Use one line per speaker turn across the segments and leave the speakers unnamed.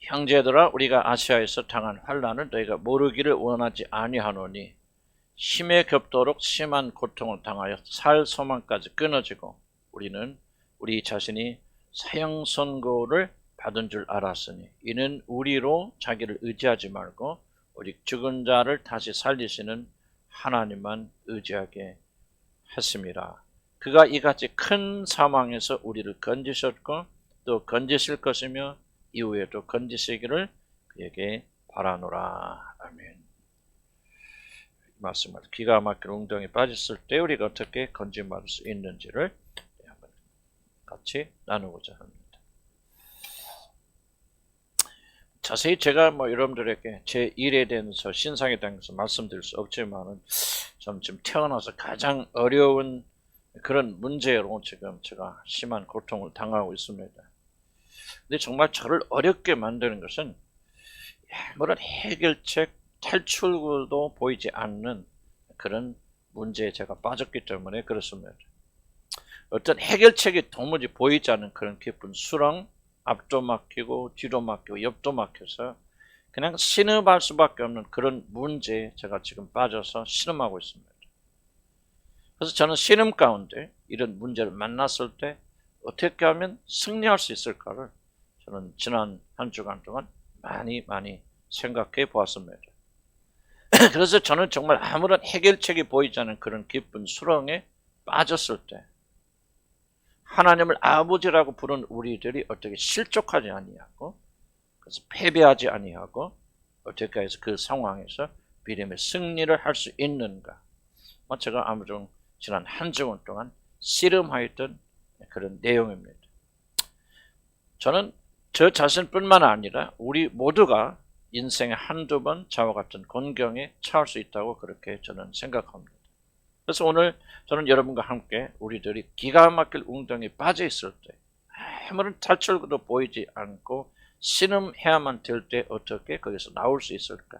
형제들아, 우리가 아시아에서 당한 환난을 너희가 모르기를 원하지 아니하노니 심에 겹도록 심한 고통을 당하여 살 소망까지 끊어지고 우리는 우리 자신이 사형 선고를 받은 줄 알았으니 이는 우리로 자기를 의지하지 말고 오직 죽은 자를 다시 살리시는 하나님만 의지하게 했습니다. 그가 이같이 큰 사망에서 우리를 건지셨고 또 건지실 것이며 이후에도 건지시기를 그에게 바라노라. 아멘. 말씀을 기가 막힌 웅덩이에 빠졌을 때 우리가 어떻게 건짐받을 수 있는지를 한번 같이 나누고자 합니다. 자세히 제가 여러분들에게 제 일에 대해서 신상에 대해서 말씀드릴 수 없지만은 좀 지금 태어나서 가장 어려운 그런 문제로 지금 제가 심한 고통을 당하고 있습니다. 근데 정말 저를 어렵게 만드는 것은 아무런 해결책, 탈출구도 보이지 않는 그런 문제에 제가 빠졌기 때문에 그렇습니다. 어떤 해결책이 도무지 보이지 않는 그런 깊은 수렁, 앞도 막히고 뒤도 막히고 옆도 막혀서 그냥 신음할 수밖에 없는 그런 문제에 제가 지금 빠져서 신음하고 있습니다. 그래서 저는 신음 가운데 이런 문제를 만났을 때 어떻게 하면 승리할 수 있을까를 저는 지난 한 주간 동안 많이 생각해 보았습니다. 그래서 저는 정말 아무런 해결책이 보이지 않는 그런 깊은 수렁에 빠졌을 때 하나님을 아버지라고 부른 우리들이 어떻게 실족하지 아니하고 그래서 패배하지 아니하고 어떻게 해서 그 상황에서 믿음의 승리를 할 수 있는가, 제가 아무튼 지난 한 주간 동안 씨름하였던 그런 내용입니다. 저는 저 자신뿐만 아니라 우리 모두가 인생에 한두 번 저와 같은 곤경에 처할 수 있다고 그렇게 저는 생각합니다. 그래서 오늘 저는 여러분과 함께 우리들이 기가 막힐 웅덩이에 빠져 있을 때 아무런 탈출구도 보이지 않고 신음해야만 될 때 어떻게 거기서 나올 수 있을까,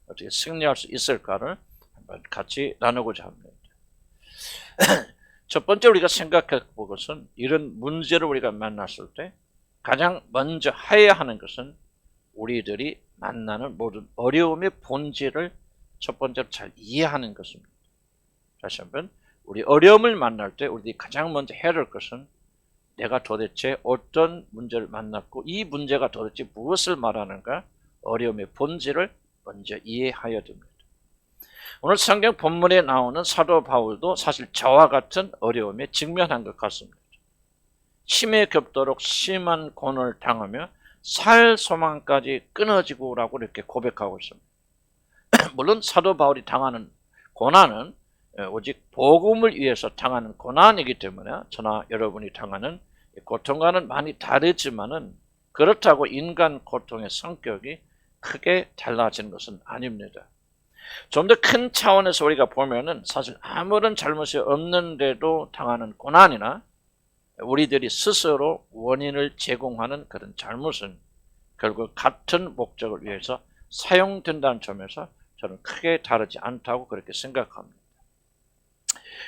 어떻게 승리할 수 있을까를 한번 같이 나누고자 합니다. 첫 번째 우리가 생각해 볼 것은 이런 문제를 우리가 만났을 때 가장 먼저 해야 하는 것은 우리들이 만나는 모든 어려움의 본질을 첫 번째로 잘 이해하는 것입니다. 다시 한번, 우리 어려움을 만날 때 우리들이 가장 먼저 해야 할 것은 내가 도대체 어떤 문제를 만났고 이 문제가 도대체 무엇을 말하는가, 어려움의 본질을 먼저 이해해야 됩니다. 오늘 성경 본문에 나오는 사도 바울도 사실 저와 같은 어려움에 직면한 것 같습니다. 심에 겹도록 심한 고난을 당하며 살 소망까지 끊어지고라고 이렇게 고백하고 있습니다. 물론 사도 바울이 당하는 고난은 오직 복음을 위해서 당하는 고난이기 때문에 저나 여러분이 당하는 고통과는 많이 다르지만은 그렇다고 인간 고통의 성격이 크게 달라지는 것은 아닙니다. 좀 더 큰 차원에서 우리가 보면은 사실 아무런 잘못이 없는데도 당하는 고난이나 우리들이 스스로 원인을 제공하는 그런 잘못은 결국 같은 목적을 위해서 사용된다는 점에서 저는 크게 다르지 않다고 그렇게 생각합니다.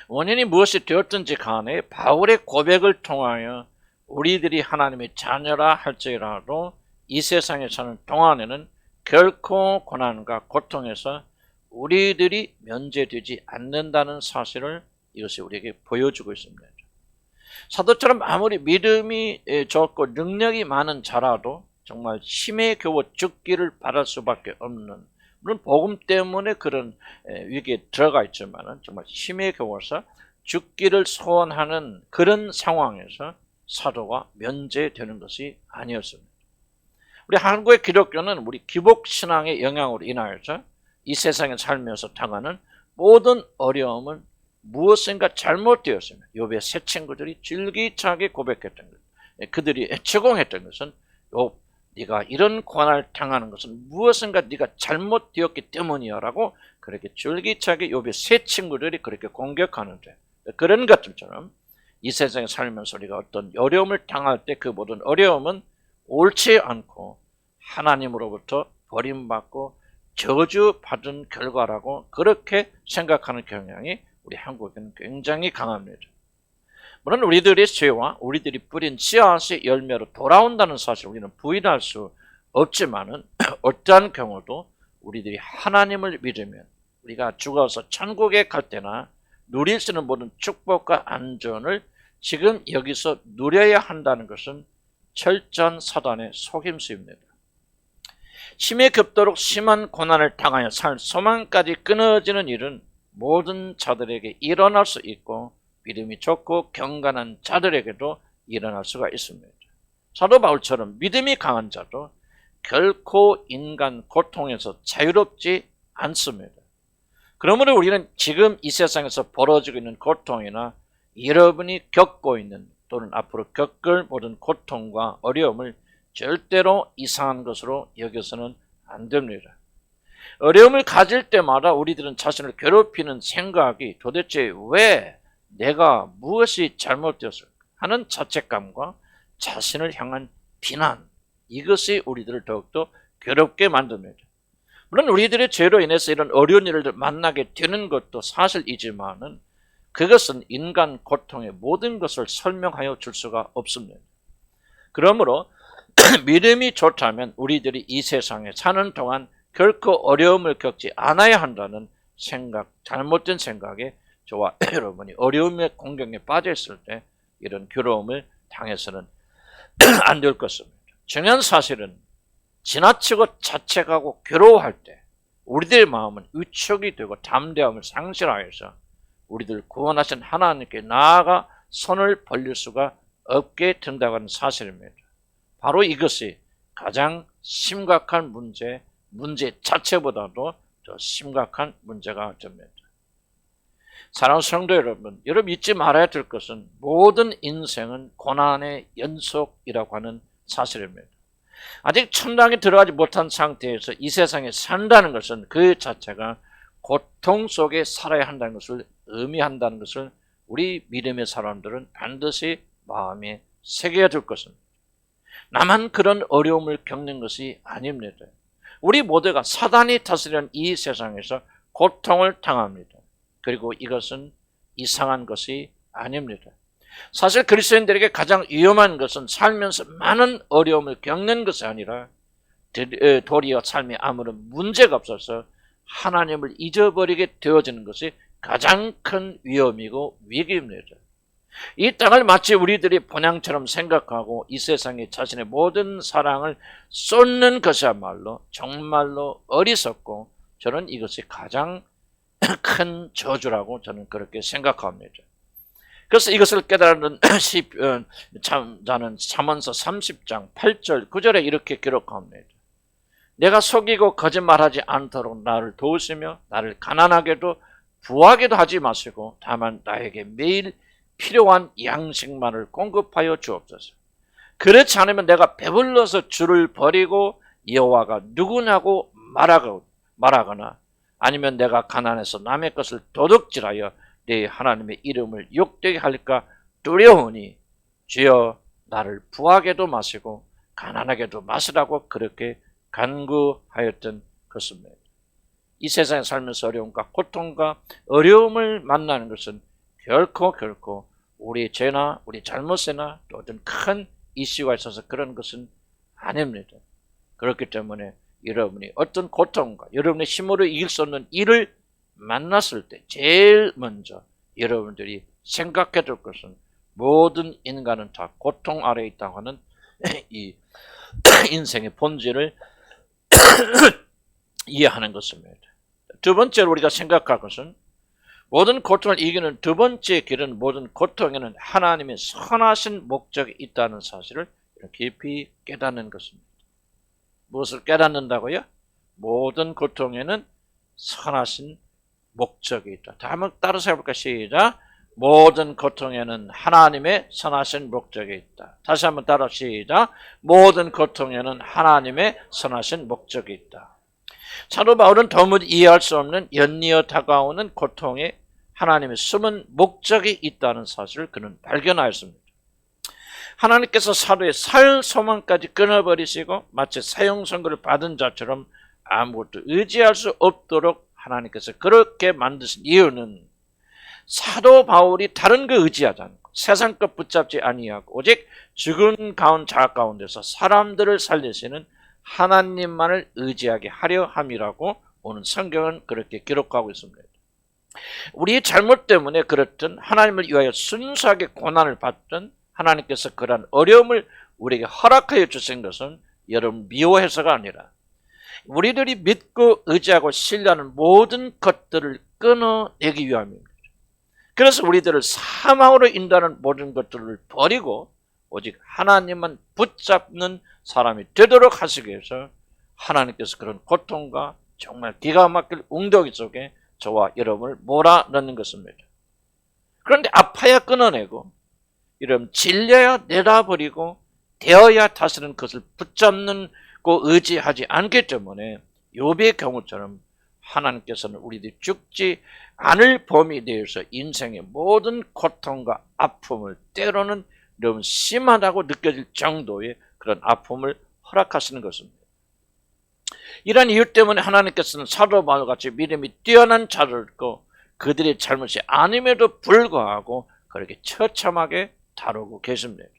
원인이 무엇이 되었든지 간에 바울의 고백을 통하여 우리들이 하나님의 자녀라 할지라도 이 세상에 사는 동안에는 결코 고난과 고통에서 우리들이 면제되지 않는다는 사실을 이것이 우리에게 보여주고 있습니다. 사도처럼 아무리 믿음이 좋고 능력이 많은 자라도 정말 힘에 겨워 죽기를 바랄 수밖에 없는, 물론 복음 때문에 그런 위기에 들어가 있지만 정말 힘에 겨워서 죽기를 소원하는 그런 상황에서 사도가 면제되는 것이 아니었습니다. 우리 한국의 기독교는 우리 기복신앙의 영향으로 인하여서 이 세상에 살면서 당하는 모든 어려움은 무엇인가 잘못되었습니다. 욥의 세 친구들이 줄기차게 고백했던 것, 그들이 제공했던 것은 욥, 네가 이런 고난을 당하는 것은 무엇인가 네가 잘못되었기 때문이야 라고 그렇게 줄기차게 욥의 세 친구들이 그렇게 공격하는데, 그런 것들처럼 이 세상에 살면서 우리가 어떤 어려움을 당할 때 그 모든 어려움은 옳지 않고 하나님으로부터 버림받고 저주받은 결과라고 그렇게 생각하는 경향이 우리 한국에는 굉장히 강합니다. 물론 우리들의 죄와 우리들이 뿌린 씨앗의 열매로 돌아온다는 사실 우리는 부인할 수 없지만은 어떠한 경우도 우리들이 하나님을 믿으면 우리가 죽어서 천국에 갈 때나 누릴 수 있는 모든 축복과 안전을 지금 여기서 누려야 한다는 것은 철저한 사단의 속임수입니다. 심에 급도록 심한 고난을 당하여 살 소망까지 끊어지는 일은 모든 자들에게 일어날 수 있고 믿음이 좋고 경건한 자들에게도 일어날 수가 있습니다. 사도 바울처럼 믿음이 강한 자도 결코 인간 고통에서 자유롭지 않습니다. 그러므로 우리는 지금 이 세상에서 벌어지고 있는 고통이나 여러분이 겪고 있는 또는 앞으로 겪을 모든 고통과 어려움을 절대로 이상한 것으로 여겨서는 안 됩니다. 어려움을 가질 때마다 우리들은 자신을 괴롭히는 생각이 도대체 왜 내가 무엇이 잘못되었을까 하는 자책감과 자신을 향한 비난, 이것이 우리들을 더욱더 괴롭게 만듭니다. 물론 우리들의 죄로 인해서 이런 어려운 일을 만나게 되는 것도 사실이지만은 그것은 인간 고통의 모든 것을 설명하여 줄 수가 없습니다. 그러므로 믿음이 좋다면 우리들이 이 세상에 사는 동안 결코 어려움을 겪지 않아야 한다는 생각, 잘못된 생각에 저와 여러분이 어려움의 공경에 빠져 있을 때 이런 괴로움을 당해서는 안 될 것입니다. 중요한 사실은 지나치고 자책하고 괴로워할 때 우리들의 마음은 위축이 되고 담대함을 상실하여서 우리들 구원하신 하나님께 나아가 손을 벌릴 수가 없게 된다고 하는 사실입니다. 바로 이것이 가장 심각한 문제 자체보다도 더 심각한 문제가 됩니다. 사랑하는 성도 여러분, 여러분 잊지 말아야 될 것은 모든 인생은 고난의 연속이라고 하는 사실입니다. 아직 천당에 들어가지 못한 상태에서 이 세상에 산다는 것은 그 자체가 고통 속에 살아야 한다는 것을 의미한다는 것을 우리 믿음의 사람들은 반드시 마음에 새겨야 될 것입니다. 나만 그런 어려움을 겪는 것이 아닙니다. 우리 모두가 사단이 다스리는 이 세상에서 고통을 당합니다. 그리고 이것은 이상한 것이 아닙니다. 사실 그리스도인들에게 가장 위험한 것은 살면서 많은 어려움을 겪는 것이 아니라 도리어 삶에 아무런 문제가 없어서 하나님을 잊어버리게 되어지는 것이 가장 큰 위험이고 위기입니다. 이 땅을 마치 우리들이 본향처럼 생각하고 이 세상에 자신의 모든 사랑을 쏟는 것이야말로 정말로 어리석고 저는 이것이 가장 큰 저주라고 저는 그렇게 생각합니다. 그래서 이것을 깨달은 자는 잠언서 30장 8절 9절에 이렇게 기록합니다. 내가 속이고 거짓말하지 않도록 나를 도우시며 나를 가난하게도 부하게도 하지 마시고 다만 나에게 매일 필요한 양식만을 공급하여 주옵소서. 그렇지 않으면 내가 배불러서 주를 버리고 여호와가 누구냐고 말하거나 아니면 내가 가난해서 남의 것을 도둑질하여 내 하나님의 이름을 욕되게 할까 두려우니 주여 나를 부하게도 마시고 가난하게도 마시라고 그렇게 간구하였던 것입니다. 이 세상에 살면서 어려움과 고통과 어려움을 만나는 것은 결코 우리의 죄나 우리 잘못이나 또 어떤 큰 이슈가 있어서 그런 것은 아닙니다. 그렇기 때문에 여러분이 어떤 고통과 여러분의 힘으로 이길 수 없는 일을 만났을 때 제일 먼저 여러분들이 생각해 둘 것은 모든 인간은 다 고통 아래에 있다고 하는 이 인생의 본질을 이해하는 것입니다. 두 번째로 우리가 생각할 것은 모든 고통을 이기는 두 번째 길은 모든 고통에는 하나님의 선하신 목적이 있다는 사실을 깊이 깨닫는 것입니다. 무엇을 깨닫는다고요? 모든 고통에는 선하신 목적이 있다. 다 한번 따라서 해볼까? 시작. 모든 고통에는 하나님의 선하신 목적이 있다. 다시 한번 따라 시작. 모든 고통에는 하나님의 선하신 목적이 있다. 사도 바울은 도무지 이해할 수 없는 연이어 다가오는 고통에 하나님의 숨은 목적이 있다는 사실을 그는 발견하였습니다. 하나님께서 사도의 살 소망까지 끊어버리시고 마치 사형 선고를 받은 자처럼 아무것도 의지할 수 없도록 하나님께서 그렇게 만드신 이유는 사도 바울이 다른 거 의지하지 않고 세상 것 붙잡지 아니하고 오직 죽은 자 가운데서 사람들을 살리시는 하나님만을 의지하게 하려 함이라고 오늘 성경은 그렇게 기록하고 있습니다. 우리의 잘못 때문에 그렇든 하나님을 위하여 순수하게 고난을 받든 하나님께서 그러한 어려움을 우리에게 허락하여 주신 것은 여러분 미워해서가 아니라 우리들이 믿고 의지하고 신뢰하는 모든 것들을 끊어내기 위함입니다. 그래서 우리들을 사망으로 인도하는 모든 것들을 버리고 오직 하나님만 붙잡는 사람이 되도록 하시기 위해서 하나님께서 그런 고통과 정말 기가 막힐 웅덩이 속에 저와 여러분을 몰아넣는 것입니다. 그런데 아파야 끊어내고 이런 질려야 내다버리고 되어야 다시는 그것을 붙잡는 고 의지하지 않기 때문에 욥의 경우처럼 하나님께서는 우리들이 죽지 않을 범위 내에서 인생의 모든 고통과 아픔을 때로는 너무 심하다고 느껴질 정도의 그런 아픔을 허락하시는 것입니다. 이러한 이유 때문에 하나님께서는 사도 바울과 같이 믿음이 뛰어난 자를 고 그들의 잘못이 아님에도 불구하고 그렇게 처참하게 다루고 계십니다.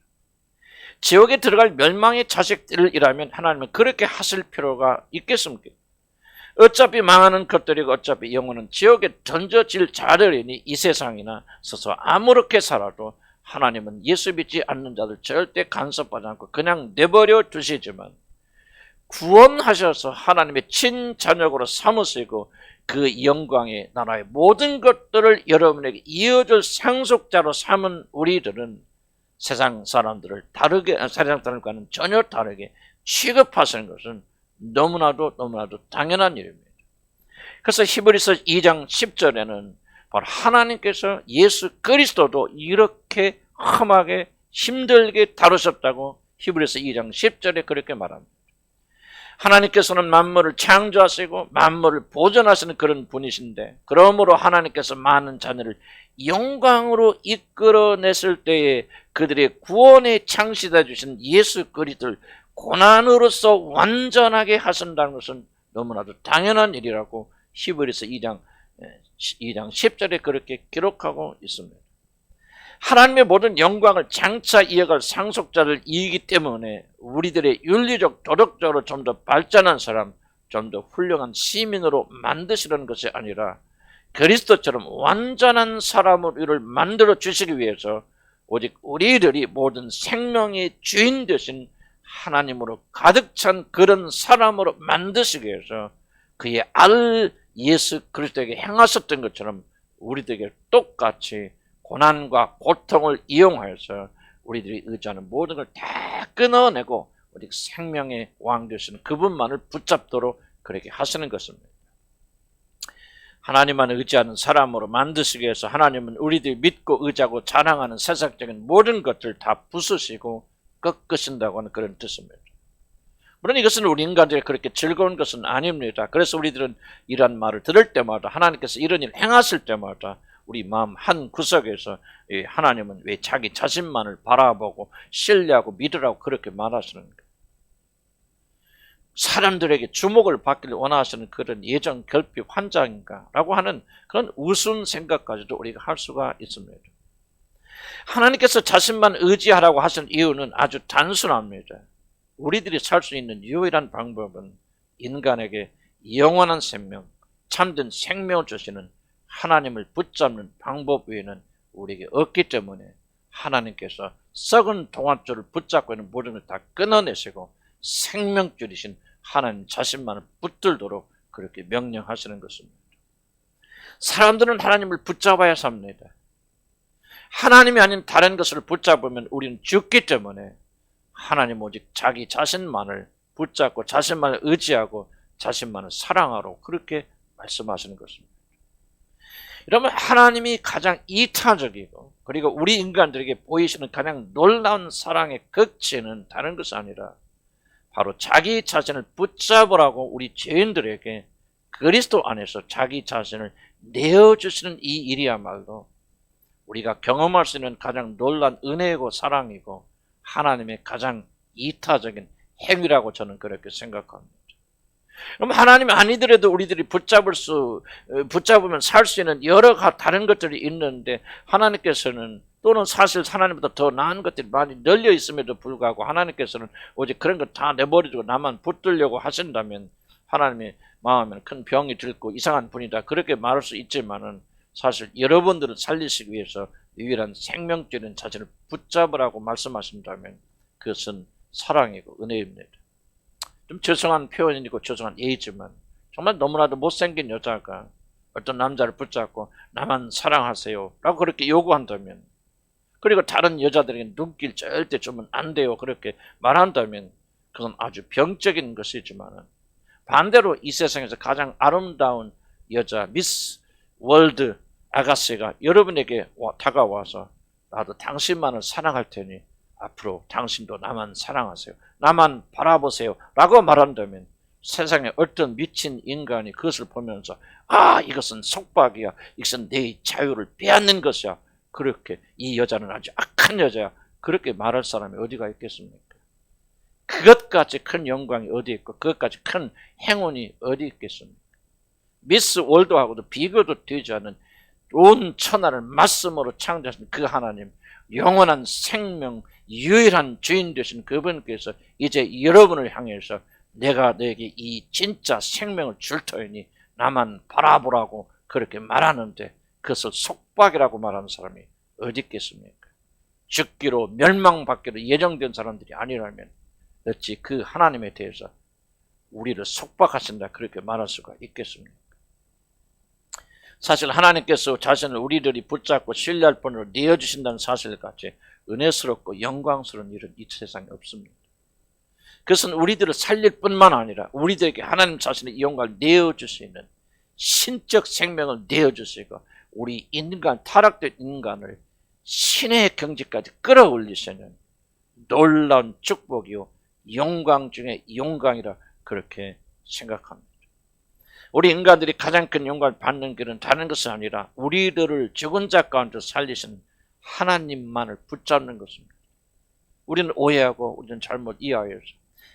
지옥에 들어갈 멸망의 자식들이라면 하나님은 그렇게 하실 필요가 있겠습니까? 어차피 망하는 것들이고 어차피 영혼은 지옥에 던져질 자들이니 이 세상이나 서서 아무렇게 살아도 하나님은 예수 믿지 않는 자들 절대 간섭하지 않고 그냥 내버려 두시지만 구원하셔서 하나님의 친자녀로 삼으시고 그 영광의 나라의 모든 것들을 여러분에게 이어줄 상속자로 삼은 우리들은 세상 사람들을 다르게, 세상 사람과는 전혀 다르게 취급하시는 것은 너무나도 당연한 일입니다. 그래서 히브리서 2장 10절에는 바로 하나님께서 예수 그리스도도 이렇게 험하게 힘들게 다루셨다고 히브리서 2장 10절에 그렇게 말합니다. 하나님께서는 만물을 창조하시고 만물을 보존하시는 그런 분이신데 그러므로 하나님께서 많은 자녀를 영광으로 이끌어냈을 때에 그들의 구원에 창시해 주신 예수 그리스도를 고난으로서 완전하게 하신다는 것은 너무나도 당연한 일이라고 히브리서 2장 10절에 그렇게 기록하고 있습니다. 하나님의 모든 영광을 장차 이어갈 상속자를 이기 때문에 우리들의 윤리적 도덕적으로 좀 더 발전한 사람, 좀 더 훌륭한 시민으로 만드시려는 것이 아니라 그리스도처럼 완전한 사람을 만들어 주시기 위해서 오직 우리들이 모든 생명의 주인 되신 하나님으로 가득 찬 그런 사람으로 만드시기 위해서 그의 아들 예수 그리스도에게 행하셨던 것처럼 우리들에게 똑같이 고난과 고통을 이용하여서 우리들이 의지하는 모든 걸 다 끊어내고 오직 생명의 왕 되시는 그분만을 붙잡도록 그렇게 하시는 것입니다. 하나님만 의지하는 사람으로 만드시기 위해서 하나님은 우리들이 믿고 의지하고 자랑하는 세상적인 모든 것들 다 부수시고 꺾으신다고 하는 그런 뜻입니다. 물론 이것은 우리 인간들이 그렇게 즐거운 것은 아닙니다. 그래서 우리들은 이런 말을 들을 때마다 하나님께서 이런 일을 행하실 때마다 우리 마음 한 구석에서 하나님은 왜 자기 자신만을 바라보고 신뢰하고 믿으라고 그렇게 말하시는가? 사람들에게 주목을 받기를 원하시는 그런 예정 결핍 환장인가? 라고 하는 그런 우스운 생각까지도 우리가 할 수가 있습니다. 하나님께서 자신만 의지하라고 하신 이유는 아주 단순합니다. 우리들이 살 수 있는 유일한 방법은 인간에게 영원한 생명, 참된 생명을 주시는 하나님을 붙잡는 방법 외에는 우리에게 없기 때문에 하나님께서 썩은 동아줄을 붙잡고 있는 모든 걸 다 끊어내시고 생명줄이신 하나님 자신만을 붙들도록 그렇게 명령하시는 것입니다. 사람들은 하나님을 붙잡아야 삽니다. 하나님이 아닌 다른 것을 붙잡으면 우리는 죽기 때문에 하나님 오직 자기 자신만을 붙잡고 자신만을 의지하고 자신만을 사랑하라고 그렇게 말씀하시는 것입니다. 여러분, 하나님이 가장 이타적이고 그리고 우리 인간들에게 보이시는 가장 놀라운 사랑의 극치는 다른 것이 아니라 바로 자기 자신을 붙잡으라고 우리 죄인들에게 그리스도 안에서 자기 자신을 내어주시는 이 일이야말로 우리가 경험할 수 있는 가장 놀라운 은혜이고 사랑이고 하나님의 가장 이타적인 행위라고 저는 그렇게 생각합니다. 그럼 하나님이 아니더라도 우리들이 붙잡으면 살 수 있는 여러 다른 것들이 있는데 하나님께서는 또는 사실 하나님보다 더 나은 것들이 많이 널려 있음에도 불구하고 하나님께서는 오직 그런 거 다 내버리고 나만 붙들려고 하신다면 하나님의 마음에는 큰 병이 들고 이상한 분이다 그렇게 말할 수 있지만은 사실 여러분들을 살리시기 위해서 유일한 생명적인 자신을 붙잡으라고 말씀하신다면 그것은 사랑이고 은혜입니다. 좀 죄송한 표현이고 죄송한 예이지만 정말 너무나도 못생긴 여자가 어떤 남자를 붙잡고 나만 사랑하세요 라고 그렇게 요구한다면, 그리고 다른 여자들에게 눈길 절대 주면 안 돼요 그렇게 말한다면 그건 아주 병적인 것이지만, 반대로 이 세상에서 가장 아름다운 여자 미스 월드 아가씨가 여러분에게 다가와서 나도 당신만을 사랑할 테니 앞으로 당신도 나만 사랑하세요, 나만 바라보세요 라고 말한다면 세상에 어떤 미친 인간이 그것을 보면서 아 이것은 속박이야, 이것은 내 자유를 빼앗는 것이야, 그렇게 이 여자는 아주 악한 여자야 그렇게 말할 사람이 어디가 있겠습니까? 그것까지 큰 영광이 어디 있고 그것까지 큰 행운이 어디 있겠습니까? 미스 월드하고도 비교도 되지 않는 온 천하를 말씀으로 창조하신 그 하나님, 영원한 생명 유일한 주인 되신 그분께서 이제 여러분을 향해서 내가 너에게 이 진짜 생명을 줄 터이니 나만 바라보라고 그렇게 말하는데 그것을 속박이라고 말하는 사람이 어디 있겠습니까? 죽기로 멸망받기로 예정된 사람들이 아니라면 어찌 그 하나님에 대해서 우리를 속박하신다 그렇게 말할 수가 있겠습니까? 사실 하나님께서 자신을 우리들이 붙잡고 신뢰할 분으로 내어주신다는 사실같이 은혜스럽고 영광스러운 일은 이 세상에 없습니다. 그것은 우리들을 살릴 뿐만 아니라 우리들에게 하나님 자신의 영광을 내어주시는 신적 생명을 내어주시고 우리 인간, 타락된 인간을 신의 경지까지 끌어올리시는 놀라운 축복이요 영광 중에 영광이라 그렇게 생각합니다. 우리 인간들이 가장 큰 영광을 받는 길은 다른 것이 아니라 우리들을 죽은 자 가운데 살리신 하나님만을 붙잡는 것입니다. 우리는 오해하고 우리는 잘못 이해하여서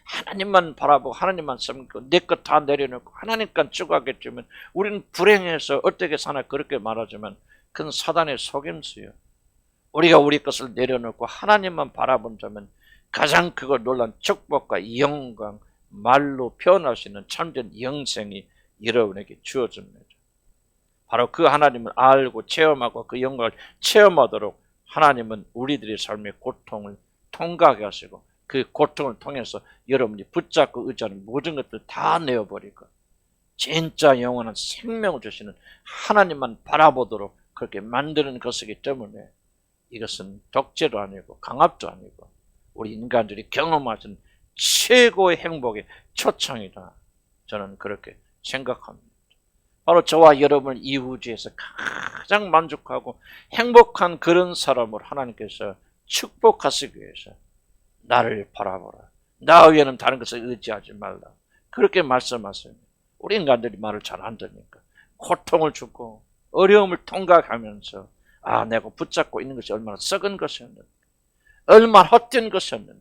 하나님만 바라보고 하나님만 섬기고 내 것 다 내려놓고 하나님과 추구하겠지만 우리는 불행해서 어떻게 사나 그렇게 말하지만 그건 사단의 속임수예요. 우리가 우리 것을 내려놓고 하나님만 바라본다면 가장 그걸 놀란 축복과 영광, 말로 표현할 수 있는 참된 영생이 여러분에게 주어집니다. 바로 그 하나님을 알고 체험하고 그 영광을 체험하도록 하나님은 우리들의 삶의 고통을 통과하게 하시고 그 고통을 통해서 여러분이 붙잡고 의지하는 모든 것들 다 내어버리고 진짜 영원한 생명을 주시는 하나님만 바라보도록 그렇게 만드는 것이기 때문에 이것은 독재도 아니고 강압도 아니고 우리 인간들이 경험하신 최고의 행복의 초청이다. 저는 그렇게 생각합니다. 바로 저와 여러분을 이 우주에서 가장 만족하고 행복한 그런 사람을 하나님께서 축복하시기 위해서 나를 바라보라. 나 외에는 다른 것을 의지하지 말라. 그렇게 말씀하세요. 우리 인간들이 말을 잘 안 듣니까 고통을 주고 어려움을 통과하면서 아 내가 붙잡고 있는 것이 얼마나 썩은 것이었는가, 얼마나 헛된 것이었는가,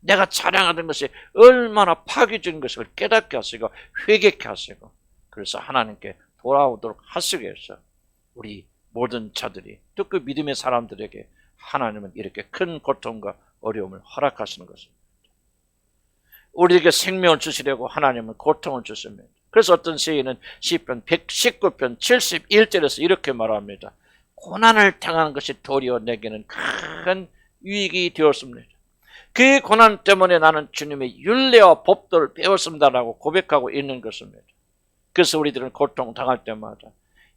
내가 자랑하던 것이 얼마나 파괴적인 것을 깨닫게 하시고 회개케 하시고 그래서 하나님께 돌아오도록 하시기 위해서 우리 모든 자들이 또 그 믿음의 사람들에게 하나님은 이렇게 큰 고통과 어려움을 허락하시는 것입니다. 우리에게 생명을 주시려고 하나님은 고통을 주십니다. 그래서 어떤 시인은 시편 119편 71절에서 이렇게 말합니다. 고난을 당하는 것이 도리어 내게는 큰 유익이 되었습니다. 그 고난 때문에 나는 주님의 율례와 법도를 배웠습니다라고 고백하고 있는 것입니다. 그래서 우리들은 고통 당할 때마다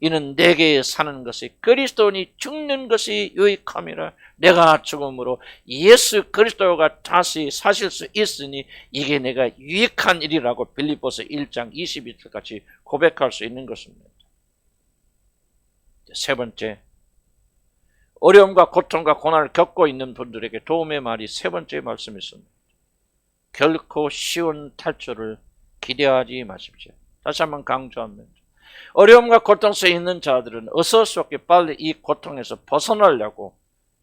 이는 내게 사는 것이 그리스도니 죽는 것이 유익함이라. 내가 죽음으로 예수 그리스도가 다시 사실 수 있으니 이게 내가 유익한 일이라고 빌립보서 1장 22절 같이 고백할 수 있는 것입니다. 세 번째, 어려움과 고통과 고난을 겪고 있는 분들에게 도움의 말이 세 번째 말씀이 있습니다. 결코 쉬운 탈출을 기대하지 마십시오. 다시 한번 강조합니다. 어려움과 고통 속에 있는 자들은 어서스럽게 빨리 이 고통에서 벗어나려고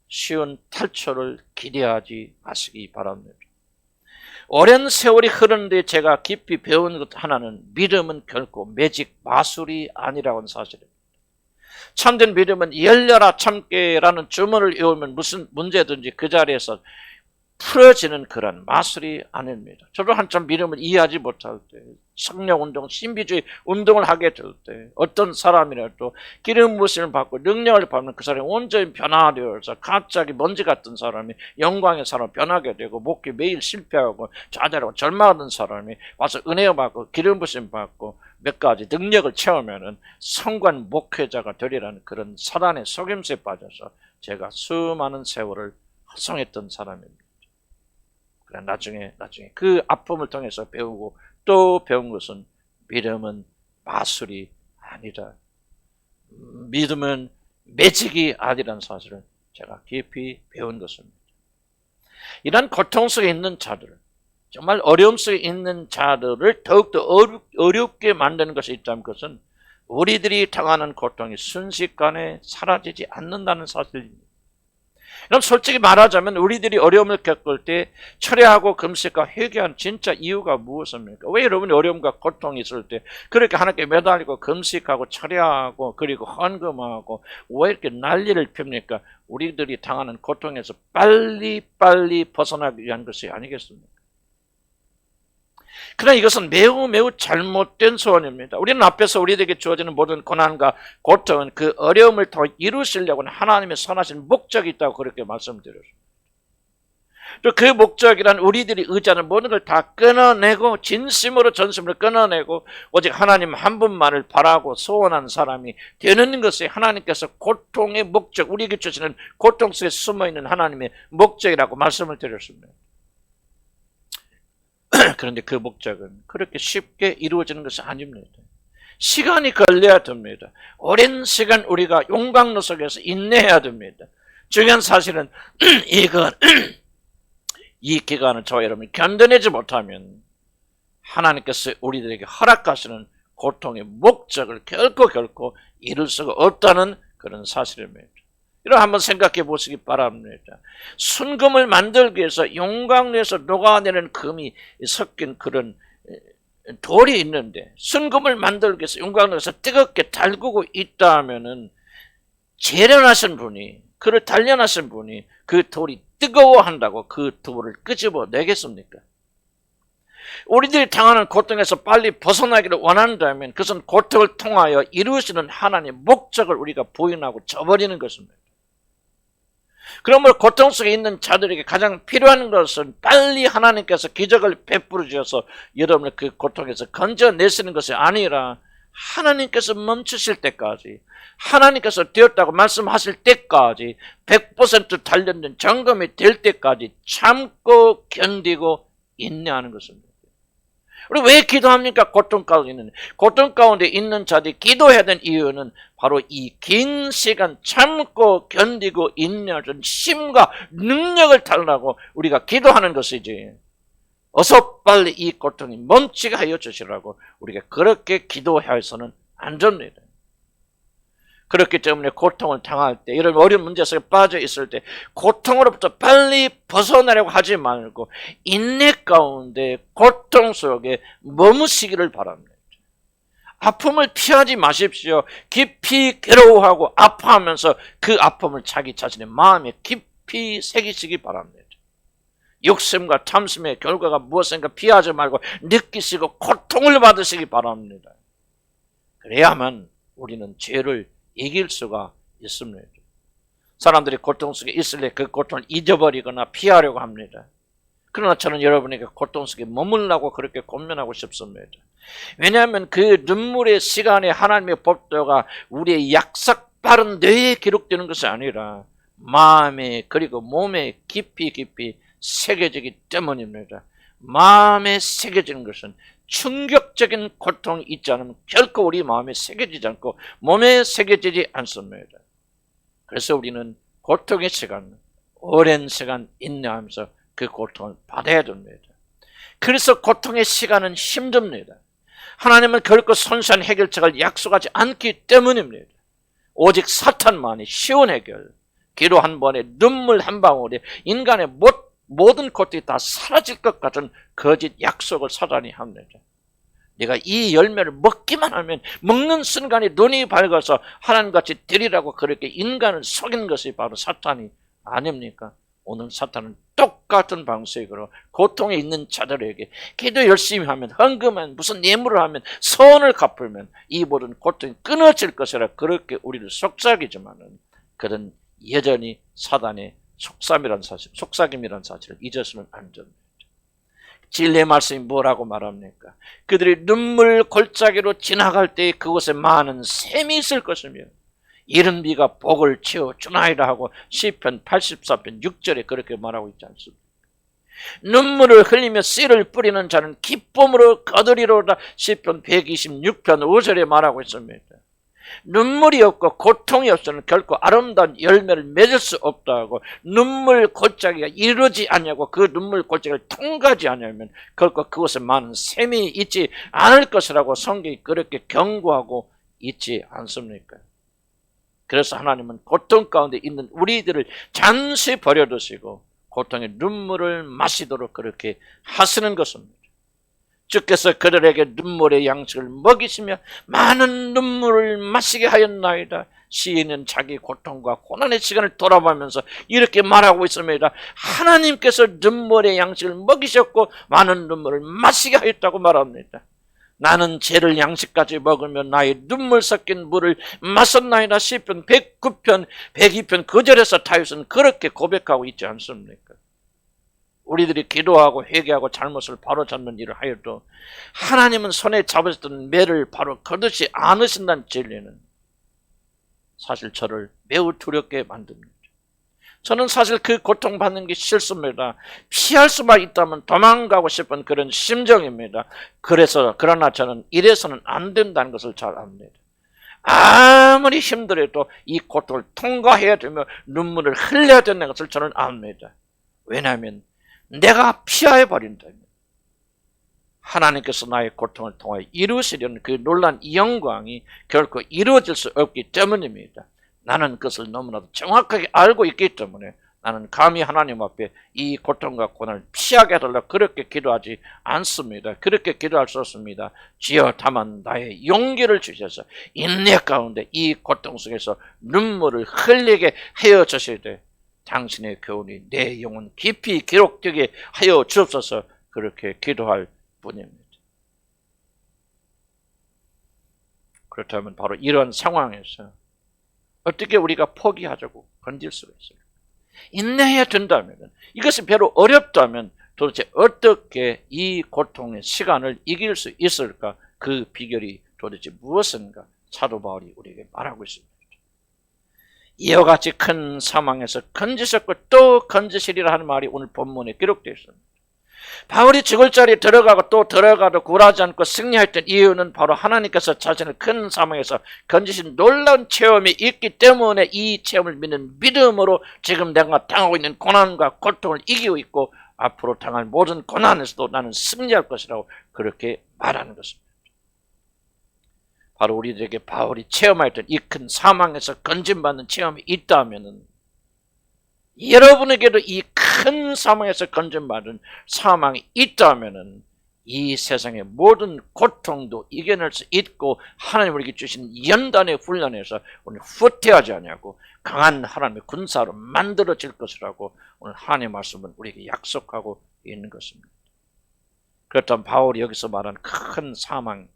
쉬운 탈출을 기대하지 마시기 바랍니다. 오랜 세월이 흐르는데 제가 깊이 배운 것 하나는 믿음은 결코 매직 마술이 아니라는 사실입니다. 참된 믿음은 열려라 참깨라는 주문을 외우면 무슨 문제든지 그 자리에서 풀어지는 그런 마술이 아닙니다. 저도 한참 믿음을 이해하지 못할 때, 성령운동, 신비주의 운동을 하게 될 때 어떤 사람이라도 기름 부으심을 받고 능력을 받는 그 사람이 온전히 변화되어서 갑자기 먼지 같은 사람이 영광의 사람 변하게 되고, 목회 매일 실패하고 좌절하고 절망하는 사람이 와서 은혜 받고 기름 부으심 받고 몇 가지 능력을 채우면은 성관 목회자가 되리라는 그런 사단의 속임수에 빠져서 제가 수많은 세월을 허송했던 사람입니다. 그래, 나중에 그 아픔을 통해서 배우고 또 배운 것은 믿음은 마술이 아니다. 믿음은 매직이 아니라는 사실을 제가 깊이 배운 것입니다. 이런 고통 속에 있는 자들, 정말 어려움 속에 있는 자들을 더욱더 어렵게 만드는 것이 있다면 그것은 우리들이 당하는 고통이 순식간에 사라지지 않는다는 사실입니다. 그럼 솔직히 말하자면 우리들이 어려움을 겪을 때 철회하고 금식과 회개한 진짜 이유가 무엇입니까? 왜 여러분이 어려움과 고통이 있을 때 그렇게 하나님께 매달리고 금식하고 철회하고 그리고 헌금하고 왜 이렇게 난리를 핍니까? 우리들이 당하는 고통에서 빨리 벗어나기 위한 것이 아니겠습니까? 그러나 이것은 매우 잘못된 소원입니다. 우리는 앞에서 우리에게 주어지는 모든 고난과 고통은 그 어려움을 더 이루시려고 하는 하나님의 선하신 목적이 있다고 그렇게 말씀드렸습니다. 또 그 목적이란 우리들이 의지하는 모든 걸 다 끊어내고 진심으로 전심으로 끊어내고 오직 하나님 한 분만을 바라고 소원한 사람이 되는 것이 하나님께서 고통의 목적, 우리에게 주시는 고통 속에 숨어있는 하나님의 목적이라고 말씀을 드렸습니다. 그런데 그 목적은 그렇게 쉽게 이루어지는 것이 아닙니다. 시간이 걸려야 됩니다. 오랜 시간 우리가 용광로 속에서 인내해야 됩니다. 중요한 사실은 이 기간을 저와 여러분이 견뎌내지 못하면 하나님께서 우리들에게 허락하시는 고통의 목적을 결코 이룰 수가 없다는 그런 사실입니다. 이런 한번 생각해 보시기 바랍니다. 순금을 만들기 위해서 용광로에서 녹아내는 금이 섞인 그런 돌이 있는데 순금을 만들기 위해서 용광로에서 뜨겁게 달구고 있다면은 재련하신 분이, 그를 단련하신 분이 그 돌이 뜨거워한다고 그 돌을 끄집어 내겠습니까? 우리들이 당하는 고통에서 빨리 벗어나기를 원한다면 그것은 고통을 통하여 이루시는 하나님의 목적을 우리가 부인하고 저버리는 것입니다. 그러므로 고통 속에 있는 자들에게 가장 필요한 것은 빨리 하나님께서 기적을 베풀어 주셔서 여러분을 그 고통에서 건져내시는 것이 아니라 하나님께서 멈추실 때까지, 하나님께서 되었다고 말씀하실 때까지 100% 단련된 점검이 될 때까지 참고 견디고 인내하는 것입니다. 우리 왜 기도합니까? 고통 가운데 있는 자들이 기도해야 되는 이유는 바로 이 긴 시간 참고 견디고 인내하는 힘과 능력을 달라고 우리가 기도하는 것이지, 어서 빨리 이 고통이 멈추게 하여 주시라고 우리가 그렇게 기도해서는 안 됩니다. 그렇기 때문에 고통을 당할 때, 이런 어려운 문제 속에 빠져 있을 때 고통으로부터 빨리 벗어나려고 하지 말고 인내 가운데 고통 속에 머무시기를 바랍니다. 아픔을 피하지 마십시오. 깊이 괴로워하고 아파하면서 그 아픔을 자기 자신의 마음에 깊이 새기시기 바랍니다. 욕심과 탐심의 결과가 무엇인가 피하지 말고 느끼시고 고통을 받으시기 바랍니다. 그래야만 우리는 죄를 이길 수가 있습니다. 사람들이 고통 속에 있을 때 그 고통을 잊어버리거나 피하려고 합니다. 그러나 저는 여러분에게 고통 속에 머물라고 그렇게 권면하고 싶습니다. 왜냐하면 그 눈물의 시간에 하나님의 법도가 우리의 약삭빠른 뇌에 기록되는 것이 아니라 마음에 그리고 몸에 깊이 새겨지기 때문입니다. 마음에 새겨지는 것은 충격적인 고통이 있지 않으면 결코 우리 마음에 새겨지지 않고 몸에 새겨지지 않습니다. 그래서 우리는 고통의 시간, 오랜 시간 인내하면서 그 고통을 받아야 됩니다. 그래서 고통의 시간은 힘듭니다. 하나님은 결코 손쉬운 해결책을 약속하지 않기 때문입니다. 오직 사탄만이 쉬운 해결, 기도 한 번에 눈물 한 방울에 인간의 모든 고통이 다 사라질 것 같은 거짓 약속을 사단이 합니다. 네가 이 열매를 먹기만 하면 먹는 순간에 눈이 밝아서 하나님같이 되리라고 그렇게 인간을 속인 것이 바로 사탄이 아닙니까? 오늘 사탄은 똑같은 방식으로 고통에 있는 자들에게 기도 열심히 하면, 헌금하면, 무슨 예물을 하면, 선을 갚으면 이 모든 고통이 끊어질 것이라 그렇게 우리를 속삭이지만은 그는 여전히 사단의 속삭임이라는 사실을 잊어서는 안 됩니다. 진리의 말씀이 뭐라고 말합니까? 그들이 눈물 골짜기로 지나갈 때 그곳에 많은 샘이 있을 것이며 이른 비가 복을 채워 주나이다 하고 시편 84편 6절에 그렇게 말하고 있지 않습니까? 눈물을 흘리며 씨를 뿌리는 자는 기쁨으로 거두리로다 시편 126편 5절에 말하고 있습니다. 눈물이 없고 고통이 없으면 결코 아름다운 열매를 맺을 수 없다고, 눈물 골짜기가 이루어지지 않냐고, 그 눈물 골짜기를 통과하지 않으면 결코 그곳에 많은 샘이 있지 않을 것이라고 성경이 그렇게 경고하고 있지 않습니까? 그래서 하나님은 고통 가운데 있는 우리들을 잠시 버려두시고 고통의 눈물을 마시도록 그렇게 하시는 것입니다. 주께서 그들에게 눈물의 양식을 먹이시며 많은 눈물을 마시게 하였나이다. 시인은 자기 고통과 고난의 시간을 돌아보면서 이렇게 말하고 있습니다. 하나님께서 눈물의 양식을 먹이셨고 많은 눈물을 마시게 하였다고 말합니다. 나는 죄를 양식까지 먹으면 나의 눈물 섞인 물을 마셨나이다. 시편 109편 102편 9절에서 다윗은 그렇게 고백하고 있지 않습니까? 우리들이 기도하고 회개하고 잘못을 바로잡는 일을 하여도 하나님은 손에 잡으셨던 매를 바로 거두지 않으신다는 진리는 사실 저를 매우 두렵게 만듭니다. 저는 사실 그 고통받는 게 싫습니다. 피할 수만 있다면 도망가고 싶은 그런 심정입니다. 그러나 저는 이래서는 안 된다는 것을 잘 압니다. 아무리 힘들어도 이 고통을 통과해야 되며 눈물을 흘려야 된다는 것을 저는 압니다. 왜냐하면 내가 피해버린다면 하나님께서 나의 고통을 통하여 이루시려는 그 놀라운 영광이 결코 이루어질 수 없기 때문입니다. 나는 그것을 너무나도 정확하게 알고 있기 때문에 나는 감히 하나님 앞에 이 고통과 고난을 피하게 해달라고 그렇게 기도하지 않습니다. 그렇게 기도할 수 없습니다. 주여 다만 나의 용기를 주셔서 인내 가운데 이 고통 속에서 눈물을 흘리게 하여 주시되 당신의 교훈이 내 영혼 깊이 기록되게 하여 주옵소서. 그렇게 기도할 뿐입니다. 그렇다면 바로 이런 상황에서 어떻게 우리가 포기하자고 건질 수가 있어요? 인내해야 된다면, 이것이 별로 어렵다면 도대체 어떻게 이 고통의 시간을 이길 수 있을까? 그 비결이 도대체 무엇인가? 사도 바울이 우리에게 말하고 있습니다. 이와 같이 큰 사망에서 건지셨고 또 건지시리라 하는 말이 오늘 본문에 기록되어 있습니다. 바울이 죽을 자리에 들어가고 또 들어가도 굴하지 않고 승리했던 이유는 바로 하나님께서 자신을 큰 사망에서 건지신 놀라운 체험이 있기 때문에 이 체험을 믿는 믿음으로 지금 내가 당하고 있는 고난과 고통을 이기고 있고 앞으로 당할 모든 고난에서도 나는 승리할 것이라고 그렇게 말하는 것입니다. 바로 우리들에게 바울이 체험했던 이 큰 사망에서 건짐받는 체험이 있다면 여러분에게도 이 큰 사망에서 건짐받은 사망이 있다면 이 세상의 모든 고통도 이겨낼 수 있고 하나님 우리에게 주신 연단의 훈련에서 오늘 후퇴하지 않냐고 강한 하나님의 군사로 만들어질 것이라고 오늘 하나님의 말씀은 우리에게 약속하고 있는 것입니다. 그렇다면 바울이 여기서 말하는 큰 사망,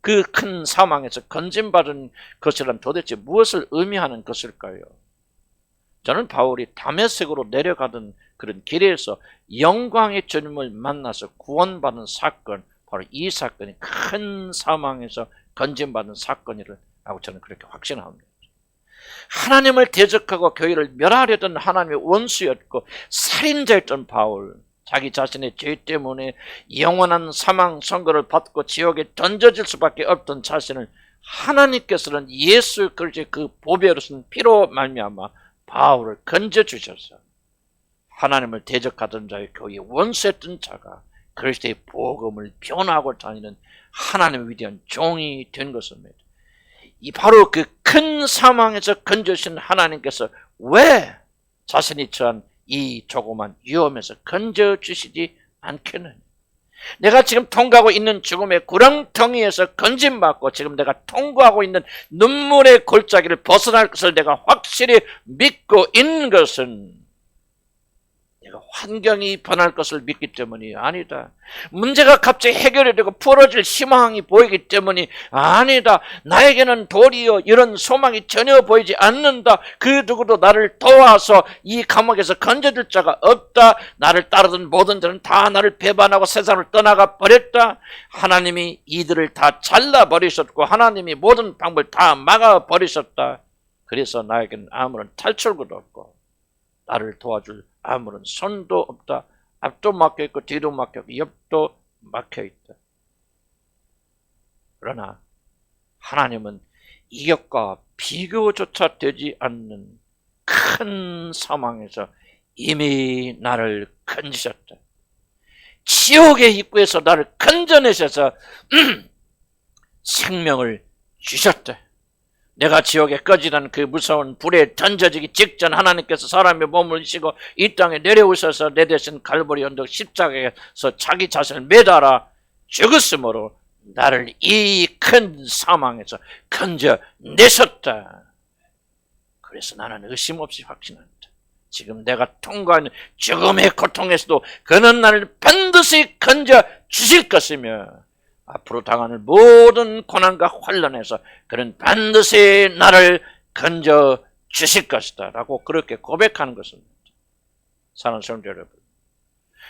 그 큰 사망에서 건짐받은 것이란 도대체 무엇을 의미하는 것일까요? 저는 바울이 다메섹으로 내려가던 그런 길에서 영광의 주님을 만나서 구원받은 사건, 바로 이 사건이 큰 사망에서 건짐받은 사건이라고 저는 그렇게 확신합니다. 하나님을 대적하고 교회를 멸하려던 하나님의 원수였고 살인자였던 바울, 자기 자신의 죄 때문에 영원한 사망 선고를 받고 지옥에 던져질 수밖에 없던 자신을 하나님께서는 예수 그리스도의 그 보배로선 피로 말미암아 바울을 건져주셔서 하나님을 대적하던 자의 교회에 원수했던 자가 그리스도의 복음을 변화하고 다니는 하나님의 위대한 종이 된 것입니다. 이 바로 그 큰 사망에서 건져주신 하나님께서 왜 자신이 처한 이 조그만 위험에서 건져주시지 않겠느냐? 내가 지금 통과하고 있는 죽음의 구렁텅이에서 건짐받고 지금 내가 통과하고 있는 눈물의 골짜기를 벗어날 것을 내가 확실히 믿고 있는 것은 내가 환경이 변할 것을 믿기 때문이 아니다. 문제가 갑자기 해결이 되고 풀어질 희망이 보이기 때문이 아니다. 나에게는 도리어 이런 소망이 전혀 보이지 않는다. 그 누구도 나를 도와서 이 감옥에서 건져줄 자가 없다. 나를 따르던 모든 자는 다 나를 배반하고 세상을 떠나가 버렸다. 하나님이 이들을 다 잘라버리셨고 하나님이 모든 방법을 다 막아버리셨다. 그래서 나에게는 아무런 탈출구도 없고 나를 도와줄 아무런 손도 없다. 앞도 막혀있고 뒤도 막혀있고 옆도 막혀있다. 그러나 하나님은 이것과 비교조차 되지 않는 큰 사망에서 이미 나를 건지셨다. 지옥의 입구에서 나를 건져내셔서 생명을 주셨다. 내가 지옥에 꺼지던 그 무서운 불에 던져지기 직전 하나님께서 사람의 몸을 이시고 이 땅에 내려오셔서 내 대신 갈보리 언덕 십자가에서 자기 자신을 매달아 죽었으므로 나를 이 큰 사망에서 건져내셨다. 그래서 나는 의심 없이 확신한다. 지금 내가 통과하는 죽음의 고통에서도 그는 나를 반드시 건져주실 것이며 앞으로 당하는 모든 고난과 환난에서 그는 반드시 나를 건져 주실 것이다 라고 그렇게 고백하는 것입니다. 사랑하는 성도 여러분,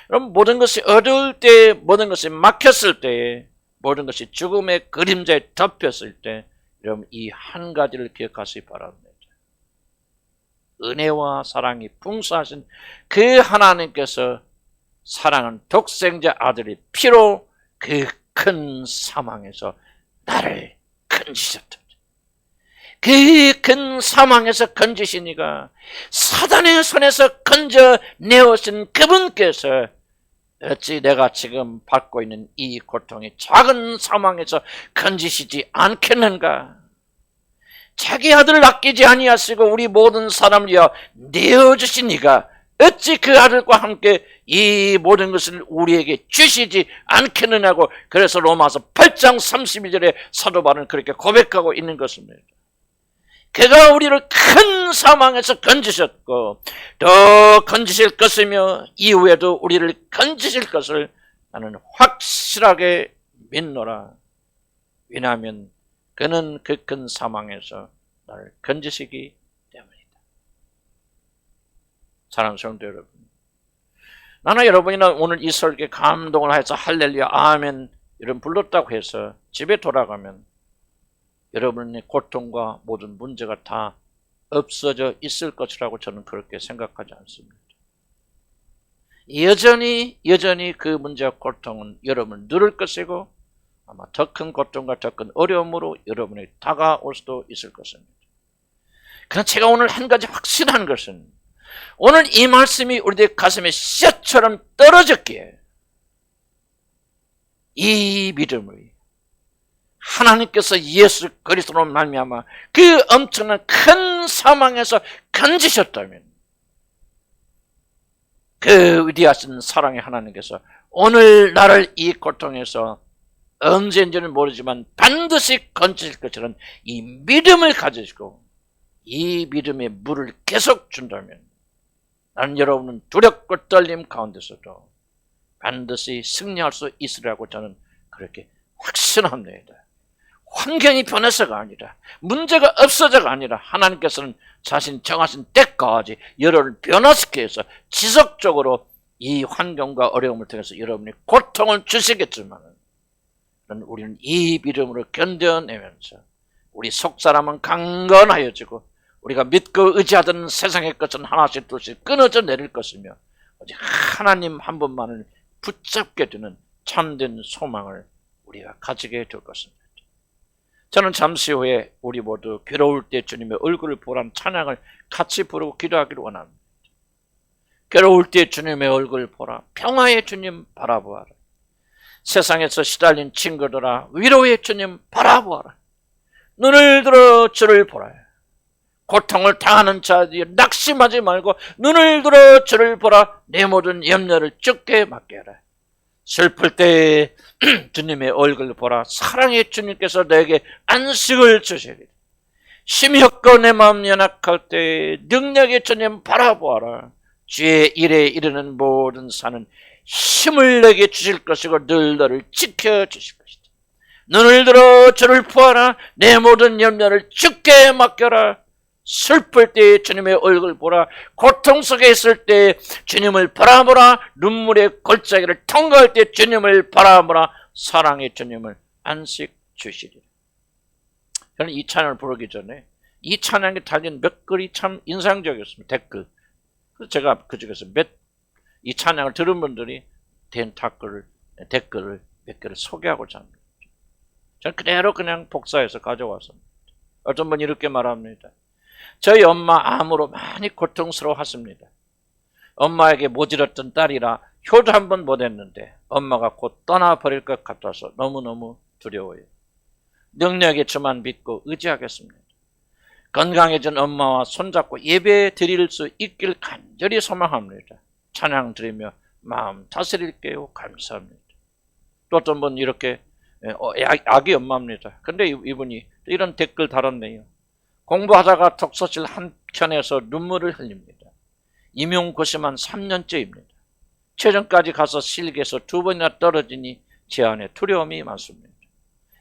여러분 모든 것이 어두울 때, 모든 것이 막혔을 때, 모든 것이 죽음의 그림자에 덮였을 때 여러분 이 한 가지를 기억하시기 바랍니다. 은혜와 사랑이 풍성하신 그 하나님께서 사랑한 독생자 아들의 피로 그 큰 사망에서 나를 건지셨다. 그 큰 사망에서 건지시니까 사단의 손에서 건져내오신 그분께서 어찌 내가 지금 받고 있는 이 고통이 작은 사망에서 건지시지 않겠는가? 자기 아들을 아끼지 아니하시고 우리 모든 사람을 위하여 내어주신 이가 어찌 그 아들과 함께 이 모든 것을 우리에게 주시지 않겠느냐고. 그래서 로마서 8장 32절에 사도 바울은 그렇게 고백하고 있는 것입니다. 그가 우리를 큰 사망에서 건지셨고 더 건지실 것이며 이후에도 우리를 건지실 것을 나는 확실하게 믿노라. 왜냐하면 그는 그 큰 사망에서 나를 건지시기 때문이다. 사랑하는 성도 여러분, 나는 여러분이나 오늘 이 설교에 감동을 해서 할렐루야 아멘 이런 불렀다고 해서 집에 돌아가면 여러분의 고통과 모든 문제가 다 없어져 있을 것이라고 저는 그렇게 생각하지 않습니다. 여전히 그 문제와 고통은 여러분을 누를 것이고 아마 더 큰 고통과 더 큰 어려움으로 여러분에게 다가올 수도 있을 것입니다. 그러나 제가 오늘 한 가지 확신한 것은 오늘 이 말씀이 우리들 가슴에 씨앗처럼 떨어졌기에 이 믿음을 하나님께서 예수 그리스도로 말미암아 그 엄청난 큰 사망에서 건지셨다면 그 위대하신 사랑의 하나님께서 오늘 나를 이 고통에서 언제인지는 모르지만 반드시 건지실 것이라는 이 믿음을 가지시고 이 믿음의 물을 계속 준다면 나는 여러분은 두렵고 떨림 가운데서도 반드시 승리할 수 있으리라고 저는 그렇게 확신합니다. 환경이 변해서가 아니라 문제가 없어져가 아니라 하나님께서는 자신 정하신 때까지 여러분을 변화시키기 위해서 지속적으로 이 환경과 어려움을 통해서 여러분이 고통을 주시겠지만 우리는 이 믿음으로 견뎌내면서 우리 속사람은 강건하여지고 우리가 믿고 의지하던 세상의 것은 하나씩 둘씩 끊어져 내릴 것이며 오직 하나님 한 분만을 붙잡게 되는 참된 소망을 우리가 가지게 될 것입니다. 저는 잠시 후에 우리 모두 괴로울 때 주님의 얼굴을 보라는 찬양을 같이 부르고 기도하기를 원합니다. 괴로울 때 주님의 얼굴을 보라. 평화의 주님 바라보아라. 세상에서 시달린 친구들아 위로의 주님 바라보아라. 눈을 들어 주를 보라. 고통을 당하는 자들이 낙심하지 말고 눈을 들어 주를 보라. 내 모든 염려를 주께 맡겨라. 슬플 때 주님의 얼굴을 보라. 사랑의 주님께서 너에게 안식을 주시리라. 힘이 없고 내 마음 연약할 때 능력의 주님 바라보아라. 주의 일에 이르는 모든 산은 힘을 내게 주실 것이고 늘 너를 지켜주실 것이다. 눈을 들어 주를 보아라. 내 모든 염려를 주께 맡겨라. 슬플 때 주님의 얼굴 보라. 고통 속에 있을 때 주님을 바라보라. 눈물의 골짜기를 통과할 때 주님을 바라보라. 사랑의 주님을 안식 주시리라. 저는 이 찬양을 부르기 전에 이 찬양에 달린 몇 글이 참 인상적이었습니다. 댓글. 그래서 제가 그 중에서 이 찬양을 들은 분들이 된 댓글을 몇 개를 소개하고자 합니다. 저는 그대로 그냥 복사해서 가져왔습니다. 어떤 분이 이렇게 말합니다. 저희 엄마 암으로 많이 고통스러워하십니다. 엄마에게 모질었던 딸이라 효도 한 번 못했는데 엄마가 곧 떠나버릴 것 같아서 너무너무 두려워요. 능력의 주만 믿고 의지하겠습니다. 건강해진 엄마와 손잡고 예배 드릴 수 있길 간절히 소망합니다. 찬양 드리며 마음 다스릴게요. 감사합니다. 또 어떤 분 이렇게 아기 엄마입니다. 근데 이분이 이런 댓글 달았네요. 공부하다가 독서실 한켠에서 눈물을 흘립니다. 임용고시만 3년째입니다. 최종까지 가서 실기에서 2번이나 떨어지니 제 안에 두려움이 많습니다.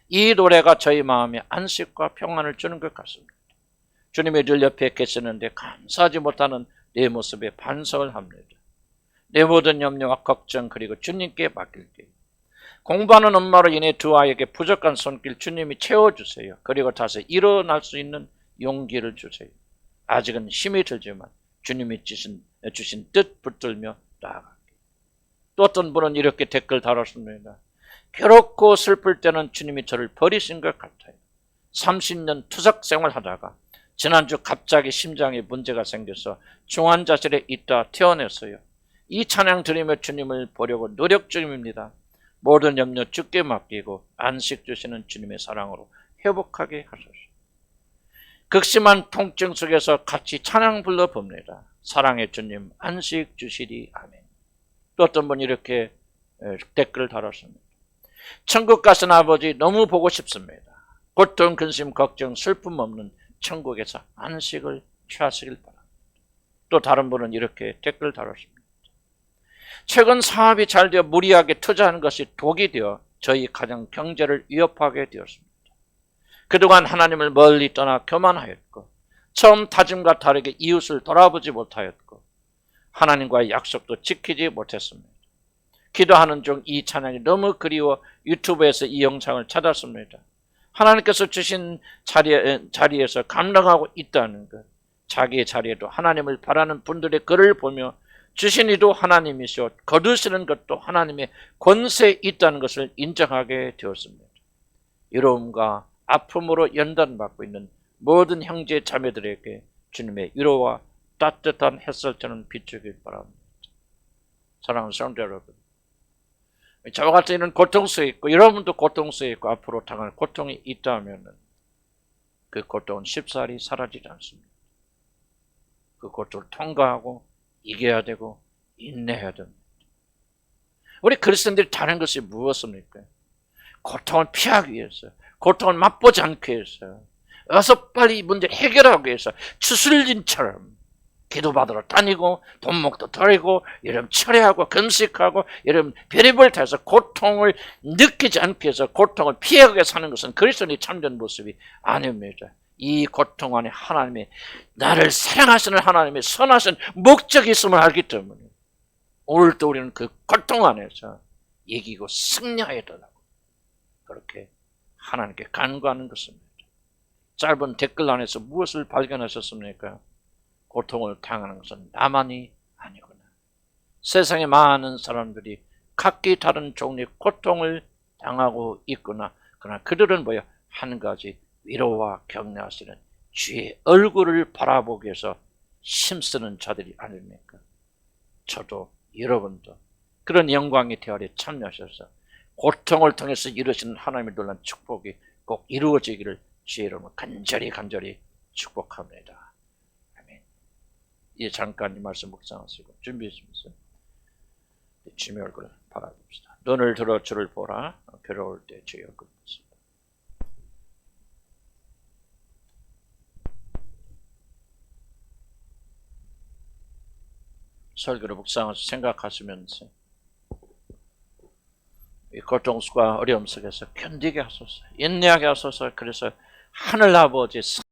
이 노래가 저희 마음에 안식과 평안을 주는 것 같습니다. 주님이 늘 옆에 계시는데 감사하지 못하는 내 모습에 반성을 합니다. 내 모든 염려와 걱정 그리고 주님께 맡길게요. 공부하는 엄마로 인해 두 아이에게 부족한 손길 주님이 채워주세요. 그리고 다시 일어날 수 있는 용기를 주세요. 아직은 힘이 들지만 주님이 주신 뜻 붙들며 나아갈게요. 또 어떤 분은 이렇게 댓글 달았습니다. 괴롭고 슬플 때는 주님이 저를 버리신 것 같아요. 30년 투석 생활하다가 지난주 갑자기 심장에 문제가 생겨서 중환자실에 있다 퇴원했어요. 이 찬양 들으며 주님을 보려고 노력 중입니다. 모든 염려 주께 맡기고 안식 주시는 주님의 사랑으로 회복하게 하소서. 극심한 통증 속에서 같이 찬양 불러봅니다. 사랑의 주님 안식 주시리 아멘. 또 어떤 분이 이렇게 댓글을 달았습니다. 천국 가신 아버지 너무 보고 싶습니다. 고통, 근심, 걱정, 슬픔 없는 천국에서 안식을 취하시길 바랍니다. 또 다른 분은 이렇게 댓글 달았습니다. 최근 사업이 잘 되어 무리하게 투자하는 것이 독이 되어 저희 가정 경제를 위협하게 되었습니다. 그동안 하나님을 멀리 떠나 교만하였고 처음 다짐과 다르게 이웃을 돌아보지 못하였고 하나님과의 약속도 지키지 못했습니다. 기도하는 중 이 찬양이 너무 그리워 유튜브에서 이 영상을 찾았습니다. 하나님께서 주신 자리에서 감당하고 있다는 것, 자기의 자리에도 하나님을 바라는 분들의 글을 보며 주신 이도 하나님이시오 거두시는 것도 하나님의 권세에 있다는 것을 인정하게 되었습니다. 외로움과 아픔으로 연단받고 있는 모든 형제 자매들에게 주님의 위로와 따뜻한 햇살처럼 비추길 바랍니다. 사랑하는 성도 여러분, 저와 같은 이런 고통 속에 있고 여러분도 고통 속에 있고 앞으로 당할 고통이 있다면 그 고통은 쉽사리 사라지지 않습니다. 그 고통을 통과하고 이겨야 되고 인내해야 됩니다. 우리 그리스도인들이 다른 것이 무엇입니까? 고통을 피하기 위해서, 고통을 맛보지 않기 위해서, 어서 빨리 이 문제를 해결하기 위해서 추슬린처럼 기도받으러 다니고 돈목도 덜고 여러분 철회하고 금식하고 여러분 별의별 다 해서 고통을 느끼지 않기 위해서 고통을 피하게 사는 것은 그리스도인의 참된 모습이 아닙니다. 이 고통 안에 하나님의 나를 사랑하시는 하나님의 선하신 목적이 있음을 알기 때문에 오늘도 우리는 그 고통 안에서 이기고 승리해야 된다고 그렇게 하나님께 간구하는 것입니다. 짧은 댓글 안에서 무엇을 발견하셨습니까? 고통을 당하는 것은 나만이 아니구나. 세상에 많은 사람들이 각기 다른 종류의 고통을 당하고 있구나. 그러나 그들은 뭐야? 한 가지 위로와 격려하시는 주의 얼굴을 바라보기 위해서 힘쓰는 자들이 아닙니까? 저도 여러분도 그런 영광의 대화에 참여하셔서 고통을 통해서 이루어지는 하나님의 놀라운 축복이 꼭 이루어지기를 주의 이름으로 간절히 축복합니다. 잠깐 이 말씀 묵상하시고 준비하시면서 주님의 얼굴을 바라봅시다. 눈을 들어 주를 보라. 괴로울 때 주여 긋습니다. 설교를 묵상하면서 생각하시면서 이 고통과 어려움 속에서 견디게 하소서, 인내하게 하소서. 그래서 하늘 아버지